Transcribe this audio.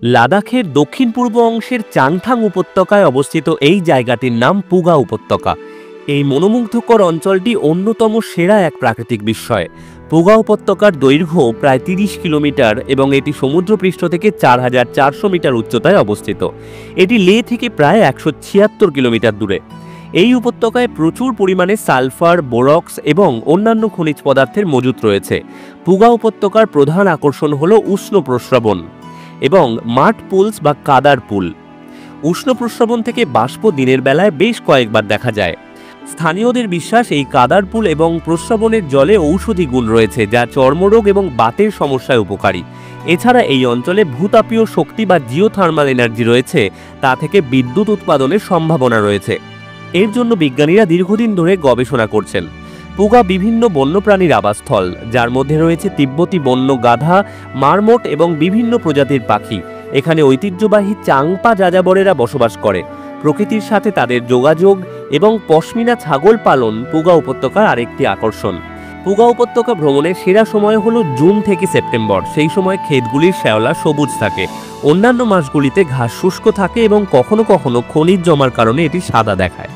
লাদাখের দক্ষিণ পূর্ব অংশের চাংথাং উপত্যকায় অবস্থিত এই জায়গাটির নাম পুগা উপত্যকা। এই মনোমুগ্ধকর অঞ্চলটি অন্যতম সেরা এক প্রাকৃতিক বিস্ময়। পুগা উপত্যকার দৈর্ঘ্য প্রায় 30 কিলোমিটার এবং এটি সমুদ্রপৃষ্ঠ থেকে 4400 মিটার উচ্চতায় অবস্থিত। এটি লে থেকে প্রায় 176 কিলোমিটার দূরে। এই উপত্যকায় প্রচুর পরিমাণে সালফার, বোরক্স এবং অন্যান্য খনিজ পদার্থের মজুত রয়েছে। পুগা উপত্যকার প্রধান আকর্ষণ হল উষ্ণ প্রস্রবণ এবং মাড পুলস বা কাদার পুল। উষ্ণ প্রস্রবণ থেকে বাষ্প দিনের বেলায় বেশ কয়েকবার দেখা যায়। স্থানীয়দের বিশ্বাস এই কাদার পুল এবং প্রস্রবণের জলে ঔষধি গুণ রয়েছে, যা চর্মরোগ এবং বাতের সমস্যায় উপকারী। এছাড়া এই অঞ্চলে ভূতাপীয় শক্তি বা জিওথার্মাল এনার্জি রয়েছে, তা থেকে বিদ্যুৎ উৎপাদনের সম্ভাবনা রয়েছে। এর জন্য বিজ্ঞানীরা দীর্ঘদিন ধরে গবেষণা করছেন। পুগা বিভিন্ন বন্যপ্রাণীর আবাসস্থল, যার মধ্যে রয়েছে তিব্বতী বন্য গাধা, মারমোট এবং বিভিন্ন প্রজাতির পাখি। এখানে ঐতিহ্যবাহী চাংপা যাযাবরেরা বসবাস করে। প্রকৃতির সাথে তাদের যোগাযোগ এবং পশমিনা ছাগল পালন পুগা উপত্যকার আরেকটি আকর্ষণ। পুগা উপত্যকা ভ্রমণের সেরা সময় হলো জুন থেকে সেপ্টেম্বর। সেই সময় ক্ষেতগুলির শ্যাওলা সবুজ থাকে। অন্যান্য মাসগুলিতে ঘাস শুষ্ক থাকে এবং কখনো কখনো খনিজ জমার কারণে এটি সাদা দেখায়।